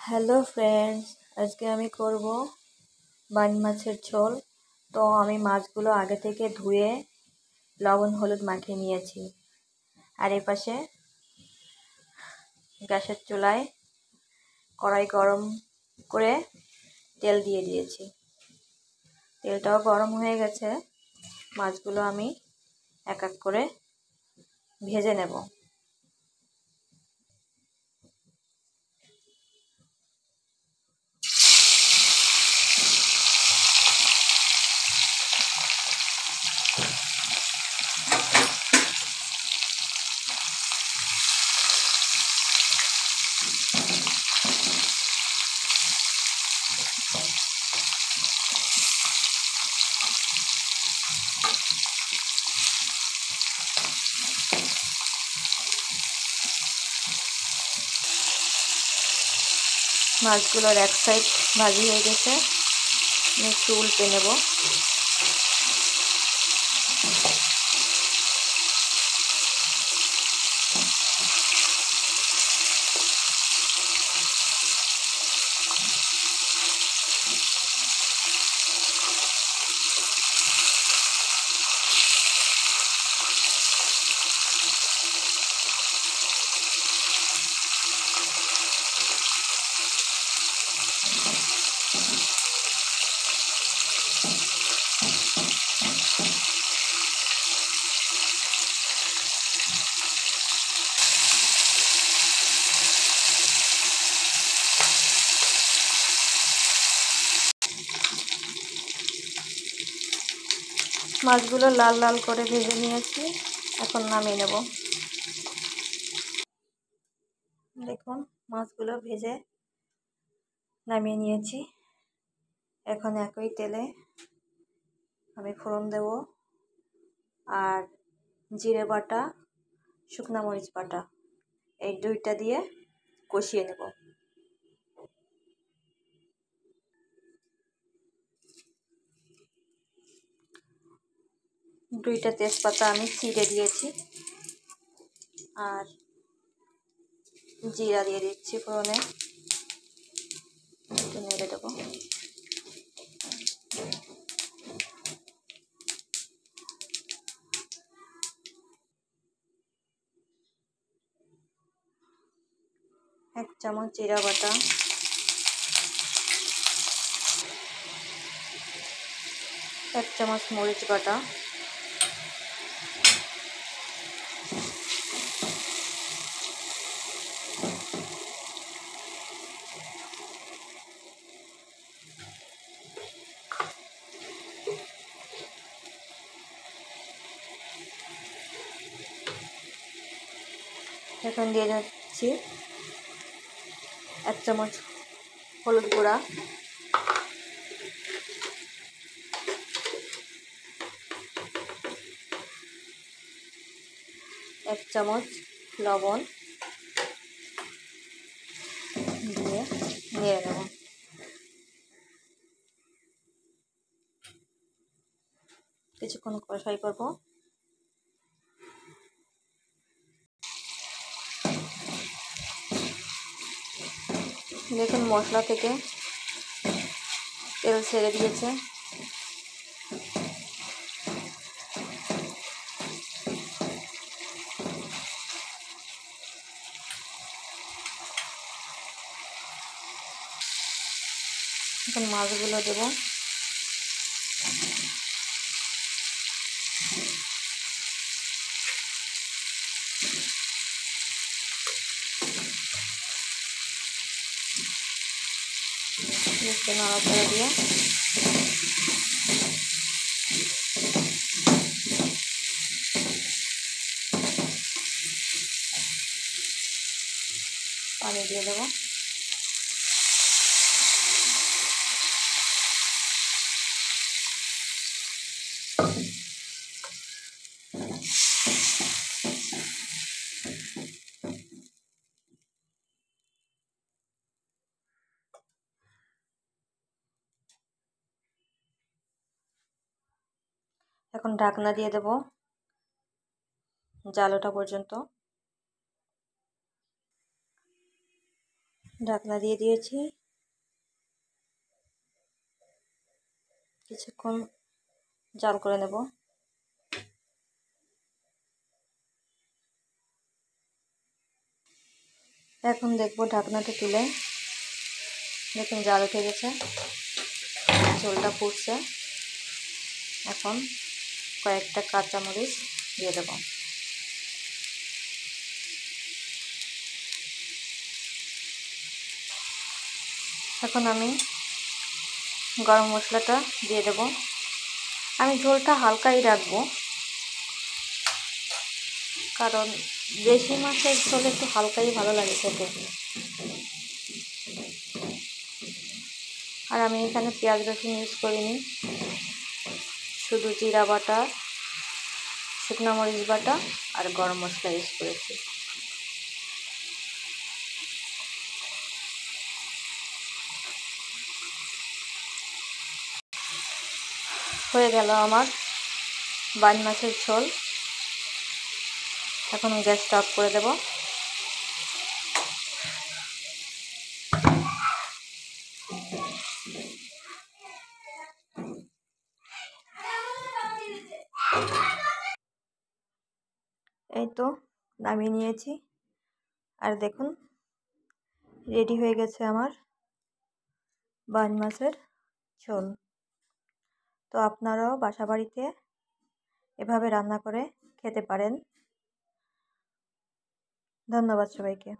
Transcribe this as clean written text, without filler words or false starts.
Hello friends, আজকে আমি করব বান মাছের ঝোল। তো আমি মাছগুলো আগে থেকে ধুয়ে লবণ হলুদ মাখিয়ে নিয়েছি। আর এই পাশে গ্যাসের চুলায় কড়াই গরম করে তেল দিয়ে দিয়েছি। তেলটাও গরম হয়ে গেছে। মাছগুলো আমি এক এক করে ভেজে নেব। মাছগুলোর এক সাইড ভাজি হয়ে গেছে, আমি একটু উল্টে নেব। মাছগুলো লাল লাল করে ভেজে নিয়েছি, এখন নামিয়ে নেব। দেখুন, মাছগুলো ভেজে নামিয়ে নিয়েছি। এখন একই তেলে আমি ফোড়ন দেব আর জিরে বাটা, শুকনো মরিচ বাটা, এই দুইটা দিয়ে কষিয়ে নেব। দুইটা তেজপাতা আমি ছিঁড়ে দিয়েছি আর জিরা দিয়ে দিচ্ছি ফোড়নে, একটু নেড়ে দেবো। এক চামচ জিরা বাটা, এক চামচ মরিচ বাটা, এখন দিয়ে যাচ্ছি এক চামচ হলুদ গুঁড়া, এক চামচ লবণ দিয়ে নেড়ে নেব। কিছুক্ষণ কষাই করব। দেখুন, মশলা থেকে তেল ছেড়ে দিয়েছে। এখন মাছগুলো দেব। একটু নাড়াচাড়া দিয়ে পানি দিয়ে দেবো। এখন ঢাকনা দিয়ে দেব জাল ওঠা পর্যন্ত। ঢাকনা দিয়ে দিয়েছি, কিছুক্ষণ জাল করে নেব। এখন দেখব ঢাকনাটা তুলে, দেখুন জাল উঠে গেছে, ঝোলটা ফুটছে। এখন কয়েকটা কাঁচামরিচ দিয়ে দেব। এখন আমি গরম মশলাটা দিয়ে দেব। আমি ঝোলটা হালকাই রাখবো, কারণ দেশি মাছের ঝোল একটু হালকাই ভালো লাগে খেতে। আর আমি এখানে পেঁয়াজ রসুন ইউজ করিনি, শুধু জিরা বাটা, শুকনো মরিচ বাটা আর গরম মশলা ইউজ করেছি। হয়ে গেল আমার বাইন মাছের ঝোল। এখন গ্যাসটা অফ করে দেব। এই তো নামিয়ে নিয়েছি, আর দেখুন রেডি হয়ে গেছে আমার বাইন মাছের ঝোল। তো আপনারাও বাসা বাড়িতে এভাবে রান্না করে খেতে পারেন। ধন্যবাদ সবাইকে।